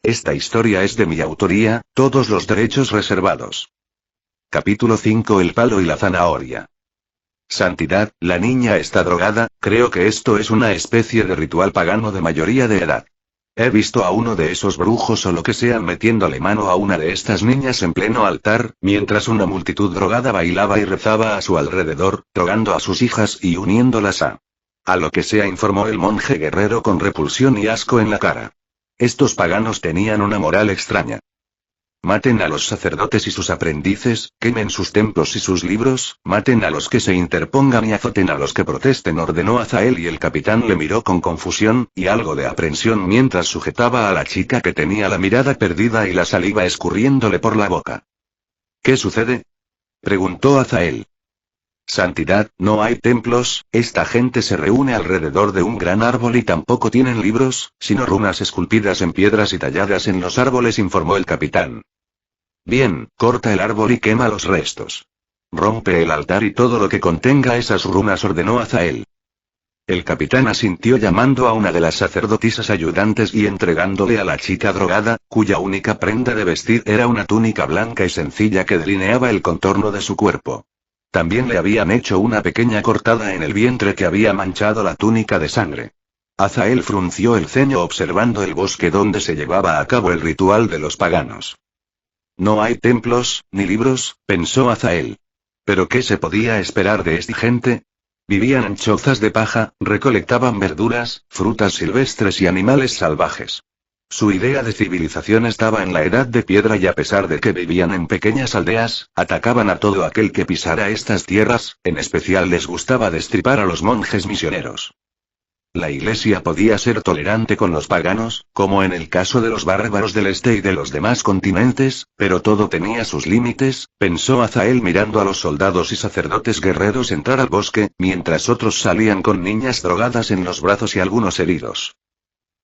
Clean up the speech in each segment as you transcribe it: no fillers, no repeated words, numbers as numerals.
Esta historia es de mi autoría, todos los derechos reservados. Capítulo 5: El palo y la zanahoria. Santidad, la niña está drogada, creo que esto es una especie de ritual pagano de mayoría de edad. He visto a uno de esos brujos o lo que sean metiéndole mano a una de estas niñas en pleno altar, mientras una multitud drogada bailaba y rezaba a su alrededor, drogando a sus hijas y uniéndolas a lo que sea, informó el monje guerrero con repulsión y asco en la cara. Estos paganos tenían una moral extraña. Maten a los sacerdotes y sus aprendices, quemen sus templos y sus libros, maten a los que se interpongan y azoten a los que protesten, ordenó Azael, y el capitán le miró con confusión y algo de aprensión mientras sujetaba a la chica que tenía la mirada perdida y la saliva escurriéndole por la boca. ¿Qué sucede?, preguntó Azael. Santidad, no hay templos, esta gente se reúne alrededor de un gran árbol y tampoco tienen libros, sino runas esculpidas en piedras y talladas en los árboles, informó el capitán. Bien, corta el árbol y quema los restos. Rompe el altar y todo lo que contenga esas runas, ordenó Azael. El capitán asintió, llamando a una de las sacerdotisas ayudantes y entregándole a la chica drogada, cuya única prenda de vestir era una túnica blanca y sencilla que delineaba el contorno de su cuerpo. También le habían hecho una pequeña cortada en el vientre que había manchado la túnica de sangre. Azael frunció el ceño observando el bosque donde se llevaba a cabo el ritual de los paganos. No hay templos, ni libros, pensó Azael. ¿Pero qué se podía esperar de esta gente? Vivían en chozas de paja, recolectaban verduras, frutas silvestres y animales salvajes. Su idea de civilización estaba en la edad de piedra y a pesar de que vivían en pequeñas aldeas, atacaban a todo aquel que pisara estas tierras, en especial les gustaba destripar a los monjes misioneros. La Iglesia podía ser tolerante con los paganos, como en el caso de los bárbaros del este y de los demás continentes, pero todo tenía sus límites, pensó Azael mirando a los soldados y sacerdotes guerreros entrar al bosque, mientras otros salían con niñas drogadas en los brazos y algunos heridos.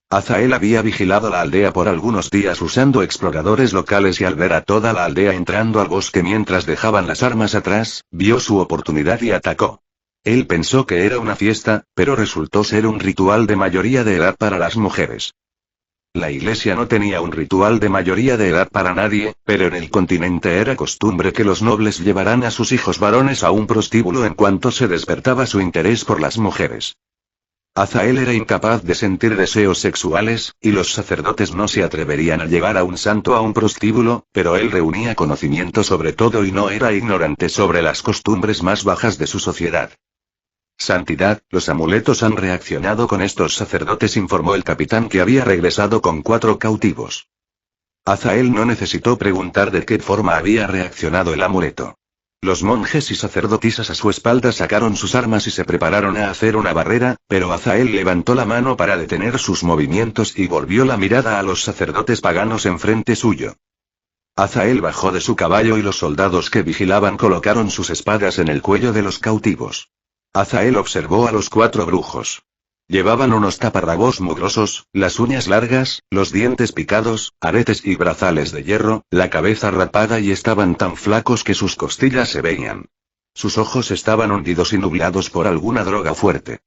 Azael había vigilado la aldea por algunos días usando exploradores locales y al ver a toda la aldea entrando al bosque mientras dejaban las armas atrás, vio su oportunidad y atacó. Él pensó que era una fiesta, pero resultó ser un ritual de mayoría de edad para las mujeres. La Iglesia no tenía un ritual de mayoría de edad para nadie, pero en el continente era costumbre que los nobles llevaran a sus hijos varones a un prostíbulo en cuanto se despertaba su interés por las mujeres. Azael era incapaz de sentir deseos sexuales, y los sacerdotes no se atreverían a llevar a un santo a un prostíbulo, pero él reunía conocimiento sobre todo y no era ignorante sobre las costumbres más bajas de su sociedad. Santidad, los amuletos han reaccionado con estos sacerdotes, informó el capitán, que había regresado con 4 cautivos. Azael no necesitó preguntar de qué forma había reaccionado el amuleto. Los monjes y sacerdotisas a su espalda sacaron sus armas y se prepararon a hacer una barrera, pero Azael levantó la mano para detener sus movimientos y volvió la mirada a los sacerdotes paganos enfrente suyo. Azael bajó de su caballo y los soldados que vigilaban colocaron sus espadas en el cuello de los cautivos. Azael observó a los 4 brujos. Llevaban unos taparrabos mugrosos, las uñas largas, los dientes picados, aretes y brazales de hierro, la cabeza rapada y estaban tan flacos que sus costillas se veían. Sus ojos estaban hundidos y nublados por alguna droga fuerte.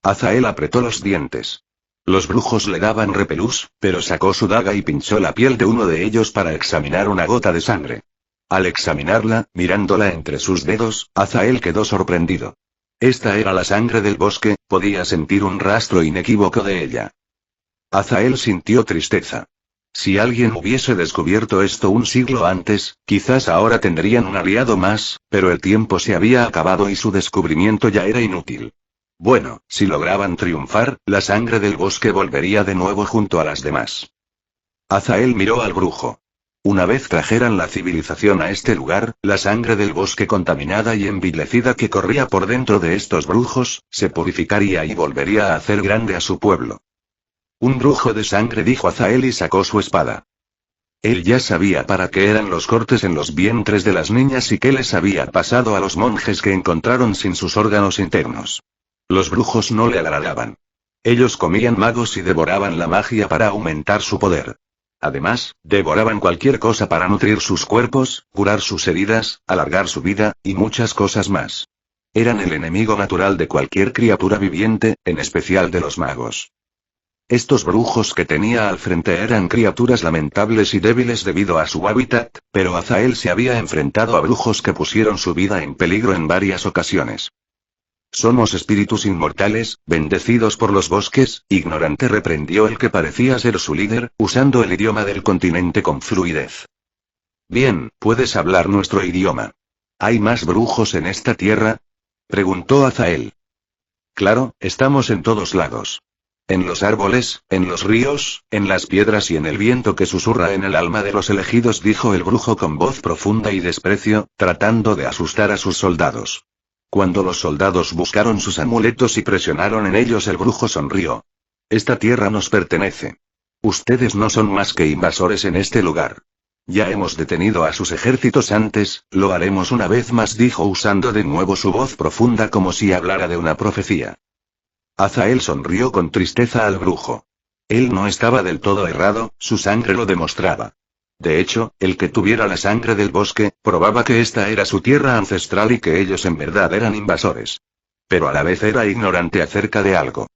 Azael apretó los dientes. Los brujos le daban repelús, pero sacó su daga y pinchó la piel de uno de ellos para examinar una gota de sangre. Al examinarla, mirándola entre sus dedos, Azael quedó sorprendido. Esta era la sangre del bosque, podía sentir un rastro inequívoco de ella. Azael sintió tristeza. Si alguien hubiese descubierto esto un siglo antes, quizás ahora tendrían un aliado más, pero el tiempo se había acabado y su descubrimiento ya era inútil. Bueno, si lograban triunfar, la sangre del bosque volvería de nuevo junto a las demás. Azael miró al brujo. Una vez trajeran la civilización a este lugar, la sangre del bosque contaminada y envilecida que corría por dentro de estos brujos, se purificaría y volvería a hacer grande a su pueblo. Un brujo de sangre, dijo Azael y sacó su espada. Él ya sabía para qué eran los cortes en los vientres de las niñas y qué les había pasado a los monjes que encontraron sin sus órganos internos. Los brujos no le agradaban. Ellos comían magos y devoraban la magia para aumentar su poder. Además, devoraban cualquier cosa para nutrir sus cuerpos, curar sus heridas, alargar su vida, y muchas cosas más. Eran el enemigo natural de cualquier criatura viviente, en especial de los magos. Estos brujos que tenía al frente eran criaturas lamentables y débiles debido a su hábitat, pero Azael se había enfrentado a brujos que pusieron su vida en peligro en varias ocasiones. Somos espíritus inmortales, bendecidos por los bosques, ignorante, reprendió el que parecía ser su líder, usando el idioma del continente con fluidez. Bien, puedes hablar nuestro idioma. ¿Hay más brujos en esta tierra? Preguntó Azael. Claro, estamos en todos lados. En los árboles, en los ríos, en las piedras y en el viento que susurra en el alma de los elegidos, dijo el brujo con voz profunda y desprecio, tratando de asustar a sus soldados. Cuando los soldados buscaron sus amuletos y presionaron en ellos, el brujo sonrió. Esta tierra nos pertenece. Ustedes no son más que invasores en este lugar. Ya hemos detenido a sus ejércitos antes, lo haremos una vez más, dijo usando de nuevo su voz profunda como si hablara de una profecía. Azael sonrió con tristeza al brujo. Él no estaba del todo errado, su sangre lo demostraba. De hecho, el que tuviera la sangre del bosque, probaba que esta era su tierra ancestral y que ellos en verdad eran invasores. Pero a la vez era ignorante acerca de algo.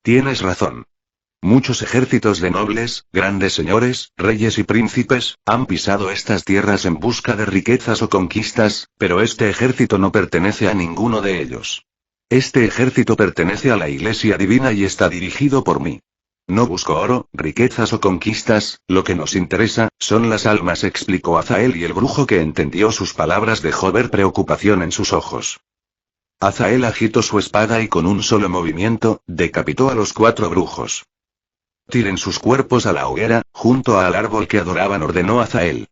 Tienes razón. Muchos ejércitos de nobles, grandes señores, reyes y príncipes, han pisado estas tierras en busca de riquezas o conquistas, pero este ejército no pertenece a ninguno de ellos. Este ejército pertenece a la Iglesia Divina y está dirigido por mí. No busco oro, riquezas o conquistas, lo que nos interesa, son las almas, explicó Azael, y el brujo, que entendió sus palabras, dejó ver preocupación en sus ojos. Azael agitó su espada y con un solo movimiento, decapitó a los 4 brujos. Tiren sus cuerpos a la hoguera, junto al árbol que adoraban, ordenó Azael.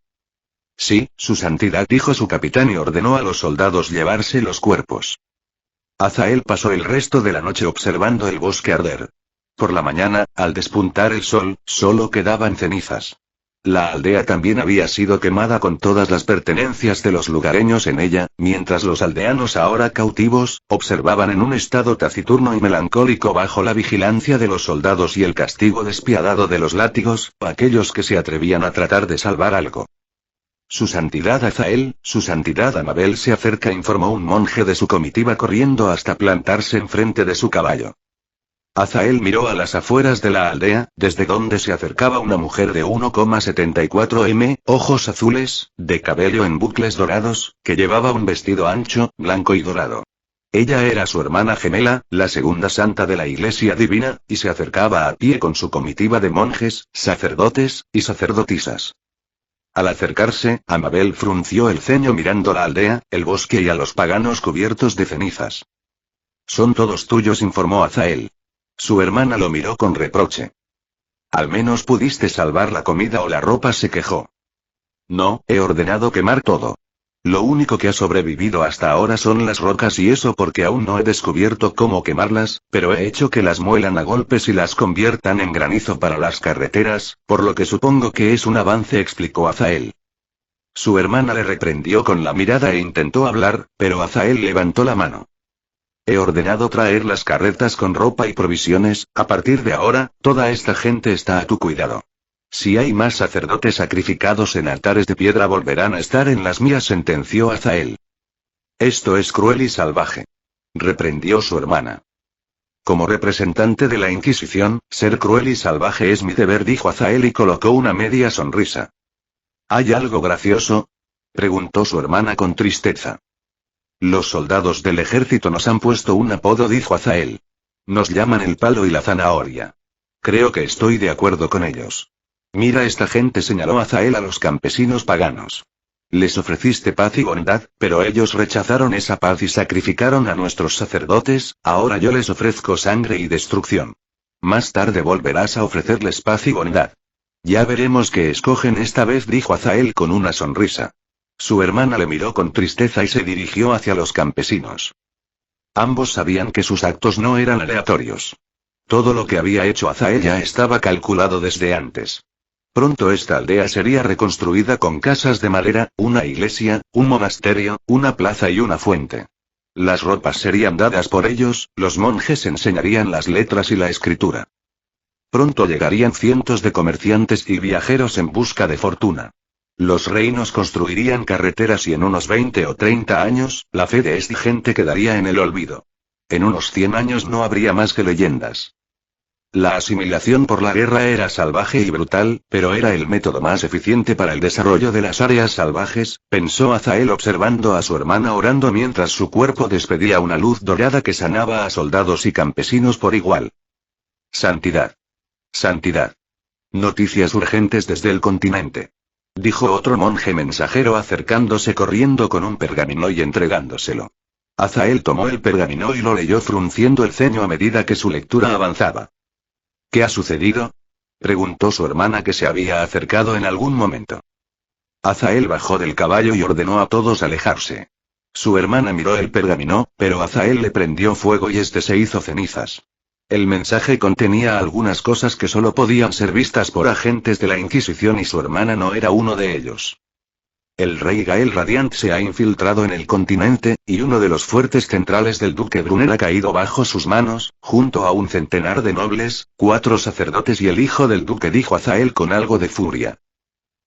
Sí, su santidad, dijo su capitán, y ordenó a los soldados llevarse los cuerpos. Azael pasó el resto de la noche observando el bosque arder. Por la mañana, al despuntar el sol, solo quedaban cenizas. La aldea también había sido quemada con todas las pertenencias de los lugareños en ella, mientras los aldeanos, ahora cautivos, observaban en un estado taciturno y melancólico bajo la vigilancia de los soldados y el castigo despiadado de los látigos, aquellos que se atrevían a tratar de salvar algo. Su santidad Azael, su santidad Amabel se acerca, informó un monje de su comitiva corriendo hasta plantarse enfrente de su caballo. Azael miró a las afueras de la aldea, desde donde se acercaba una mujer de 1,74 m, ojos azules, de cabello en bucles dorados, que llevaba un vestido ancho, blanco y dorado. Ella era su hermana gemela, la segunda santa de la Iglesia Divina, y se acercaba a pie con su comitiva de monjes, sacerdotes, y sacerdotisas. Al acercarse, Amabel frunció el ceño mirando la aldea, el bosque y a los paganos cubiertos de cenizas. Son todos tuyos, informó Azael. Su hermana lo miró con reproche. Al menos pudiste salvar la comida o la ropa, se quejó. No, he ordenado quemar todo. Lo único que ha sobrevivido hasta ahora son las rocas, y eso porque aún no he descubierto cómo quemarlas, pero he hecho que las muelan a golpes y las conviertan en granizo para las carreteras, por lo que supongo que es un avance, explicó Azael. Su hermana le reprendió con la mirada e intentó hablar, pero Azael levantó la mano. He ordenado traer las carretas con ropa y provisiones, a partir de ahora, toda esta gente está a tu cuidado. Si hay más sacerdotes sacrificados en altares de piedra, volverán a estar en las mías, sentenció Azael. Esto es cruel y salvaje. Reprendió su hermana. Como representante de la Inquisición, ser cruel y salvaje es mi deber, dijo Azael y colocó una media sonrisa. ¿Hay algo gracioso? Preguntó su hermana con tristeza. Los soldados del ejército nos han puesto un apodo, dijo Azael. Nos llaman el palo y la zanahoria. Creo que estoy de acuerdo con ellos. Mira esta gente, señaló Azael a los campesinos paganos. Les ofreciste paz y bondad, pero ellos rechazaron esa paz y sacrificaron a nuestros sacerdotes, ahora yo les ofrezco sangre y destrucción. Más tarde volverás a ofrecerles paz y bondad. Ya veremos qué escogen esta vez, dijo Azael con una sonrisa. Su hermana le miró con tristeza y se dirigió hacia los campesinos. Ambos sabían que sus actos no eran aleatorios. Todo lo que había hecho Azael ya estaba calculado desde antes. Pronto esta aldea sería reconstruida con casas de madera, una iglesia, un monasterio, una plaza y una fuente. Las ropas serían dadas por ellos, los monjes enseñarían las letras y la escritura. Pronto llegarían cientos de comerciantes y viajeros en busca de fortuna. Los reinos construirían carreteras y en unos 20 o 30 años, la fe de esta gente quedaría en el olvido. En unos 100 años no habría más que leyendas. La asimilación por la guerra era salvaje y brutal, pero era el método más eficiente para el desarrollo de las áreas salvajes, pensó Azael observando a su hermana orando mientras su cuerpo despedía una luz dorada que sanaba a soldados y campesinos por igual. Santidad. Santidad. Noticias urgentes desde el continente. Dijo otro monje mensajero acercándose corriendo con un pergamino y entregándoselo. Azael tomó el pergamino y lo leyó frunciendo el ceño a medida que su lectura avanzaba. ¿Qué ha sucedido? Preguntó su hermana que se había acercado en algún momento. Azael bajó del caballo y ordenó a todos alejarse. Su hermana miró el pergamino, pero Azael le prendió fuego y este se hizo cenizas. El mensaje contenía algunas cosas que solo podían ser vistas por agentes de la Inquisición y su hermana no era uno de ellos. El rey Gael Radiant se ha infiltrado en el continente, y uno de los fuertes centrales del duque Brunner ha caído bajo sus manos, junto a un centenar de nobles, 4 sacerdotes y el hijo del duque, dijo Azael con algo de furia.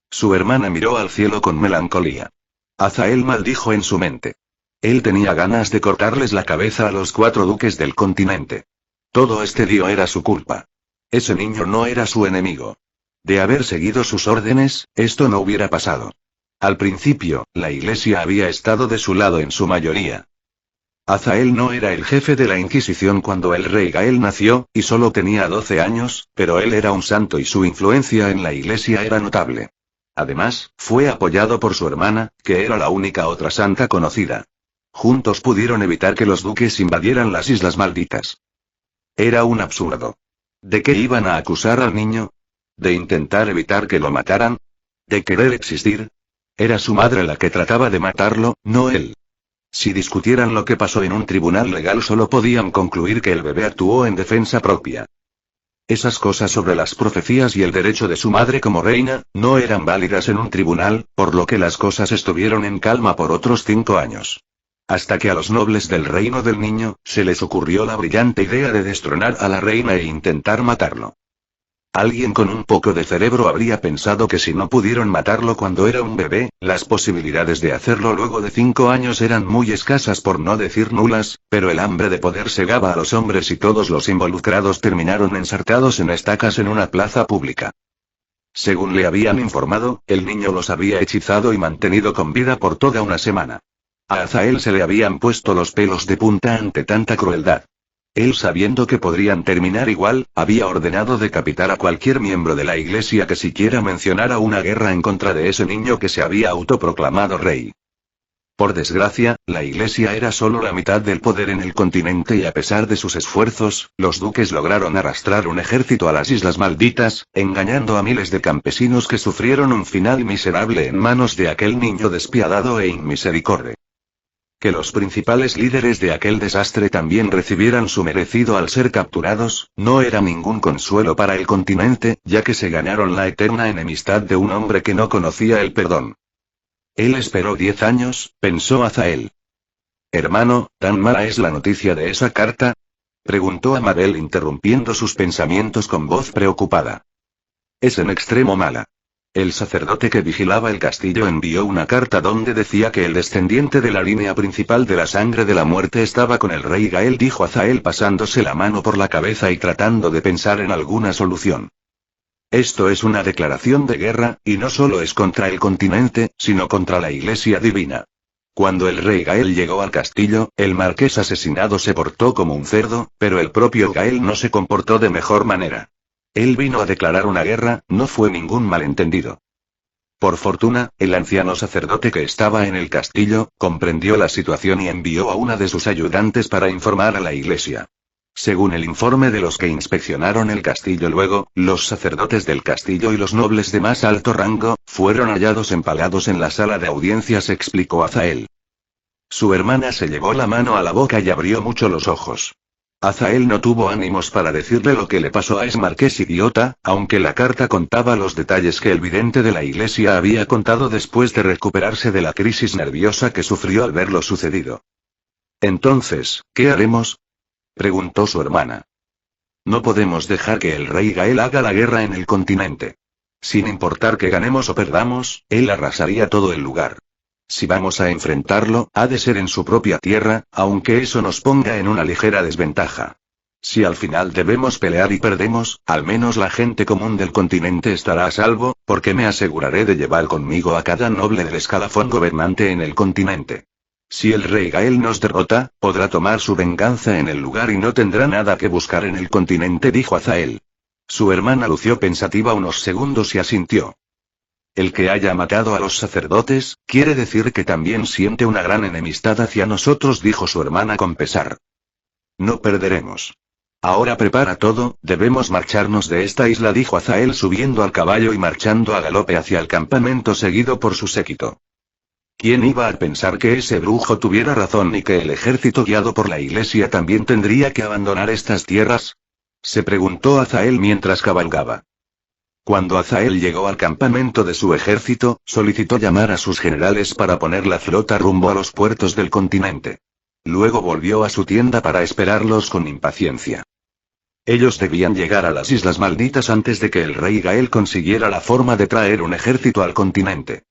Su hermana miró al cielo con melancolía. Azael maldijo en su mente. Él tenía ganas de cortarles la cabeza a los 4 duques del continente. Todo este lío era su culpa. Ese niño no era su enemigo. De haber seguido sus órdenes, esto no hubiera pasado. Al principio, la Iglesia había estado de su lado en su mayoría. Azael no era el jefe de la Inquisición cuando el rey Gael nació, y solo tenía 12 años, pero él era un santo y su influencia en la Iglesia era notable. Además, fue apoyado por su hermana, que era la única otra santa conocida. Juntos pudieron evitar que los duques invadieran las Islas Malditas. Era un absurdo. ¿De qué iban a acusar al niño? ¿De intentar evitar que lo mataran? ¿De querer existir? Era su madre la que trataba de matarlo, no él. Si discutieran lo que pasó en un tribunal legal solo podían concluir que el bebé actuó en defensa propia. Esas cosas sobre las profecías y el derecho de su madre como reina, no eran válidas en un tribunal, por lo que las cosas estuvieron en calma por otros 5 años. Hasta que a los nobles del reino del niño, se les ocurrió la brillante idea de destronar a la reina e intentar matarlo. Alguien con un poco de cerebro habría pensado que si no pudieron matarlo cuando era un bebé, las posibilidades de hacerlo luego de 5 años eran muy escasas por no decir nulas, pero el hambre de poder cegaba a los hombres y todos los involucrados terminaron ensartados en estacas en una plaza pública. Según le habían informado, el niño los había hechizado y mantenido con vida por toda una semana. A Azael se le habían puesto los pelos de punta ante tanta crueldad. Él, sabiendo que podrían terminar igual, había ordenado decapitar a cualquier miembro de la Iglesia que siquiera mencionara una guerra en contra de ese niño que se había autoproclamado rey. Por desgracia, la Iglesia era solo la mitad del poder en el continente y a pesar de sus esfuerzos, los duques lograron arrastrar un ejército a las Islas Malditas, engañando a miles de campesinos que sufrieron un final miserable en manos de aquel niño despiadado e inmisericorde. Que los principales líderes de aquel desastre también recibieran su merecido al ser capturados, no era ningún consuelo para el continente, ya que se ganaron la eterna enemistad de un hombre que no conocía el perdón. Él esperó 10 años, pensó Azael. Hermano, ¿tan mala es la noticia de esa carta? Preguntó Amabel interrumpiendo sus pensamientos con voz preocupada. Es en extremo mala. El sacerdote que vigilaba el castillo envió una carta donde decía que el descendiente de la línea principal de la sangre de la muerte estaba con el rey Gael, dijo Azael pasándose la mano por la cabeza y tratando de pensar en alguna solución. Esto es una declaración de guerra, y no solo es contra el continente, sino contra la Iglesia divina. Cuando el rey Gael llegó al castillo, el marqués asesinado se portó como un cerdo, pero el propio Gael no se comportó de mejor manera. Él vino a declarar una guerra, no fue ningún malentendido. Por fortuna, el anciano sacerdote que estaba en el castillo, comprendió la situación y envió a una de sus ayudantes para informar a la iglesia. Según el informe de los que inspeccionaron el castillo luego, los sacerdotes del castillo y los nobles de más alto rango, fueron hallados empalados en la sala de audiencias, explicó Azael. Su hermana se llevó la mano a la boca y abrió mucho los ojos. Azael no tuvo ánimos para decirle lo que le pasó a ese marqués idiota, aunque la carta contaba los detalles que el vidente de la iglesia había contado después de recuperarse de la crisis nerviosa que sufrió al ver lo sucedido. Entonces, ¿qué haremos?, preguntó su hermana. No podemos dejar que el rey Gael haga la guerra en el continente. Sin importar que ganemos o perdamos, él arrasaría todo el lugar. Si vamos a enfrentarlo, ha de ser en su propia tierra, aunque eso nos ponga en una ligera desventaja. Si al final debemos pelear y perdemos, al menos la gente común del continente estará a salvo, porque me aseguraré de llevar conmigo a cada noble del escalafón gobernante en el continente. Si el rey Gael nos derrota, podrá tomar su venganza en el lugar y no tendrá nada que buscar en el continente, dijo Azael. Su hermana lució pensativa unos segundos y asintió. El que haya matado a los sacerdotes, quiere decir que también siente una gran enemistad hacia nosotros, dijo su hermana con pesar. No perderemos. Ahora prepara todo, debemos marcharnos de esta isla, dijo Azael subiendo al caballo y marchando a galope hacia el campamento seguido por su séquito. ¿Quién iba a pensar que ese brujo tuviera razón y que el ejército guiado por la iglesia también tendría que abandonar estas tierras? Se preguntó Azael mientras cabalgaba. Cuando Azael llegó al campamento de su ejército, solicitó llamar a sus generales para poner la flota rumbo a los puertos del continente. Luego volvió a su tienda para esperarlos con impaciencia. Ellos debían llegar a las Islas Malditas antes de que el rey Gael consiguiera la forma de traer un ejército al continente.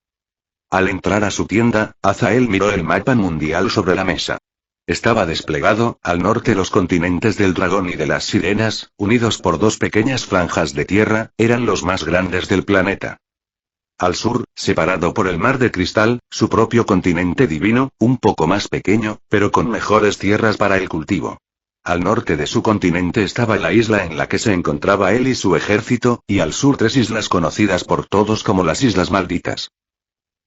Al entrar a su tienda, Azael miró el mapa mundial sobre la mesa. Estaba desplegado, al norte los continentes del dragón y de las sirenas, unidos por dos pequeñas franjas de tierra, eran los más grandes del planeta. Al sur, separado por el mar de cristal, su propio continente divino, un poco más pequeño, pero con mejores tierras para el cultivo. Al norte de su continente estaba la isla en la que se encontraba él y su ejército, y al sur 3 islas conocidas por todos como las Islas Malditas.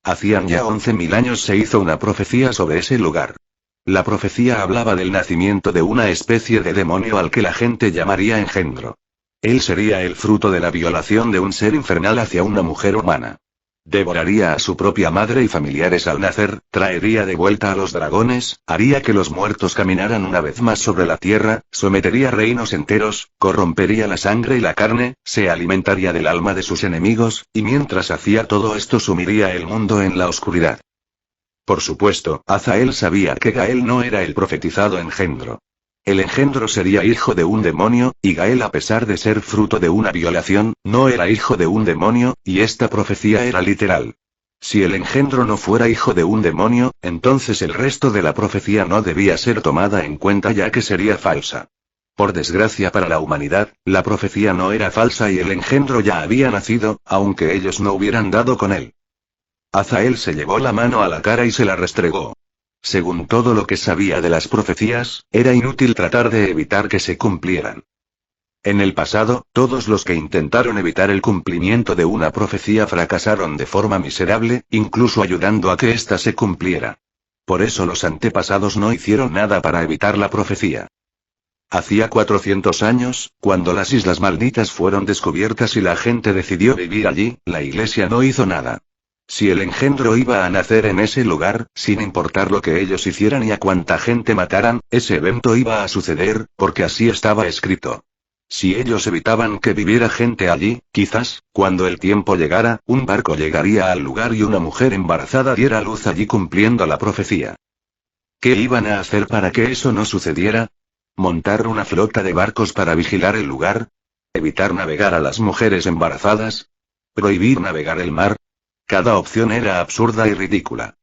Hacían ya 11.000 años se hizo una profecía sobre ese lugar. La profecía hablaba del nacimiento de una especie de demonio al que la gente llamaría engendro. Él sería el fruto de la violación de un ser infernal hacia una mujer humana. Devoraría a su propia madre y familiares al nacer, traería de vuelta a los dragones, haría que los muertos caminaran una vez más sobre la tierra, sometería reinos enteros, corrompería la sangre y la carne, se alimentaría del alma de sus enemigos, y mientras hacía todo esto sumiría el mundo en la oscuridad. Por supuesto, Azael sabía que Gael no era el profetizado engendro. El engendro sería hijo de un demonio, y Gael, a pesar de ser fruto de una violación, no era hijo de un demonio, y esta profecía era literal. Si el engendro no fuera hijo de un demonio, entonces el resto de la profecía no debía ser tomada en cuenta ya que sería falsa. Por desgracia para la humanidad, la profecía no era falsa y el engendro ya había nacido, aunque ellos no hubieran dado con él. Azael se llevó la mano a la cara y se la restregó. Según todo lo que sabía de las profecías, era inútil tratar de evitar que se cumplieran. En el pasado, todos los que intentaron evitar el cumplimiento de una profecía fracasaron de forma miserable, incluso ayudando a que ésta se cumpliera. Por eso los antepasados no hicieron nada para evitar la profecía. Hacía 400 años, cuando las Islas Malditas fueron descubiertas y la gente decidió vivir allí, la iglesia no hizo nada. Si el engendro iba a nacer en ese lugar, sin importar lo que ellos hicieran y a cuánta gente mataran, ese evento iba a suceder, porque así estaba escrito. Si ellos evitaban que viviera gente allí, quizás, cuando el tiempo llegara, un barco llegaría al lugar y una mujer embarazada diera luz allí cumpliendo la profecía. ¿Qué iban a hacer para que eso no sucediera? ¿Montar una flota de barcos para vigilar el lugar? ¿Evitar navegar a las mujeres embarazadas? ¿Prohibir navegar el mar? Cada opción era absurda y ridícula.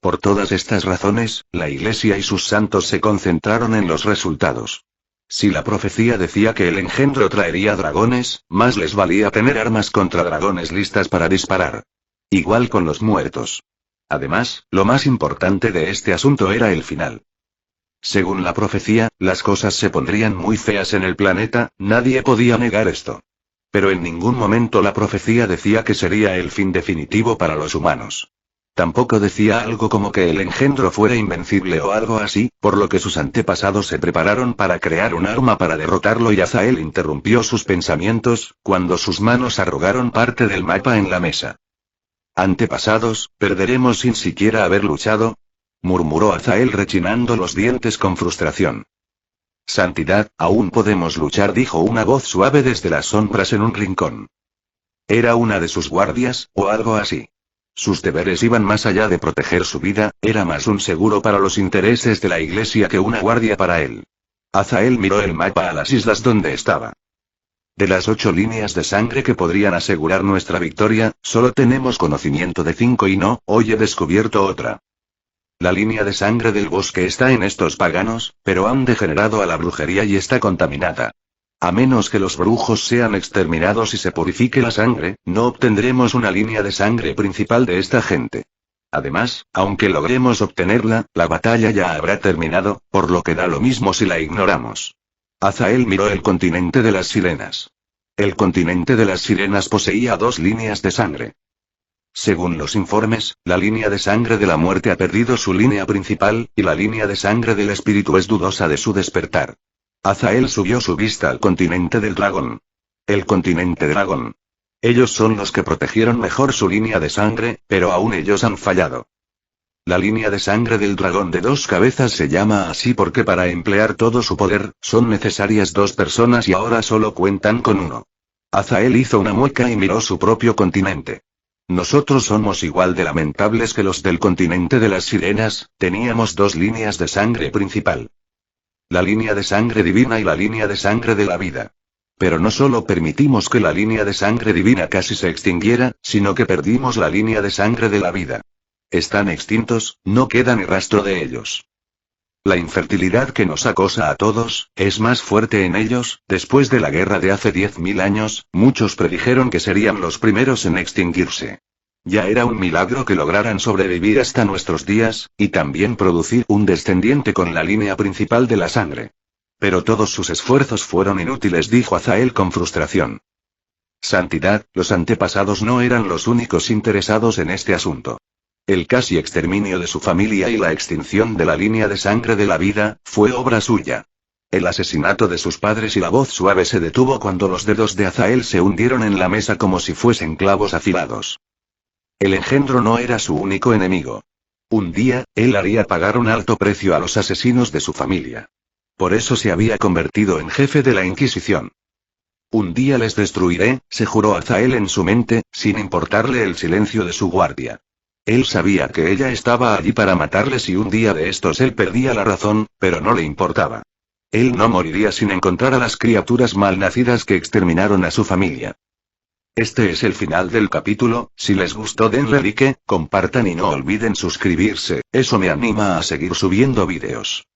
Por todas estas razones, la Iglesia y sus santos se concentraron en los resultados. Si la profecía decía que el engendro traería dragones, más les valía tener armas contra dragones listas para disparar. Igual con los muertos. Además, lo más importante de este asunto era el final. Según la profecía, las cosas se pondrían muy feas en el planeta, nadie podía negar esto. Pero en ningún momento la profecía decía que sería el fin definitivo para los humanos. Tampoco decía algo como que el engendro fuera invencible o algo así, por lo que sus antepasados se prepararon para crear un arma para derrotarlo y Azael interrumpió sus pensamientos, cuando sus manos arrugaron parte del mapa en la mesa. «Antepasados, ¿perderemos sin siquiera haber luchado?», murmuró Azael rechinando los dientes con frustración. «Santidad, aún podemos luchar», dijo una voz suave desde las sombras en un rincón. Era una de sus guardias, o algo así. Sus deberes iban más allá de proteger su vida, era más un seguro para los intereses de la iglesia que una guardia para él. Azael miró el mapa a las islas donde estaba. De las 8 líneas de sangre que podrían asegurar nuestra victoria, solo tenemos conocimiento de 5 y no, hoy he descubierto otra. La línea de sangre del bosque está en estos paganos, pero han degenerado a la brujería y está contaminada. A menos que los brujos sean exterminados y se purifique la sangre, no obtendremos una línea de sangre principal de esta gente. Además, aunque logremos obtenerla, la batalla ya habrá terminado, por lo que da lo mismo si la ignoramos. Azael miró el continente de las sirenas. El continente de las sirenas poseía 2 líneas de sangre. Según los informes, la línea de sangre de la muerte ha perdido su línea principal, y la línea de sangre del espíritu es dudosa de su despertar. Azael subió su vista al continente del dragón. El continente dragón. Ellos son los que protegieron mejor su línea de sangre, pero aún ellos han fallado. La línea de sangre del dragón de 2 cabezas se llama así porque para emplear todo su poder, son necesarias 2 personas y ahora solo cuentan con 1. Azael hizo una mueca y miró su propio continente. Nosotros somos igual de lamentables que los del continente de las sirenas, teníamos 2 líneas de sangre principal. La línea de sangre divina y la línea de sangre de la vida. Pero no solo permitimos que la línea de sangre divina casi se extinguiera, sino que perdimos la línea de sangre de la vida. Están extintos, no queda ni rastro de ellos. La infertilidad que nos acosa a todos, es más fuerte en ellos. Después de la guerra de hace 10.000 años, muchos predijeron que serían los primeros en extinguirse. Ya era un milagro que lograran sobrevivir hasta nuestros días, y también producir un descendiente con la línea principal de la sangre. Pero todos sus esfuerzos fueron inútiles, dijo Azael con frustración. Santidad, los antepasados no eran los únicos interesados en este asunto. El casi exterminio de su familia y la extinción de la línea de sangre de la vida, fue obra suya. El asesinato de sus padres y la voz suave se detuvo cuando los dedos de Azael se hundieron en la mesa como si fuesen clavos afilados. El engendro no era su único enemigo. Un día, él haría pagar un alto precio a los asesinos de su familia. Por eso se había convertido en jefe de la Inquisición. Un día les destruiré, se juró Azael en su mente, sin importarle el silencio de su guardia. Él sabía que ella estaba allí para matarles y un día de estos él perdía la razón, pero no le importaba. Él no moriría sin encontrar a las criaturas malnacidas que exterminaron a su familia. Este es el final del capítulo. Si les gustó denle like, compartan y no olviden suscribirse, eso me anima a seguir subiendo vídeos.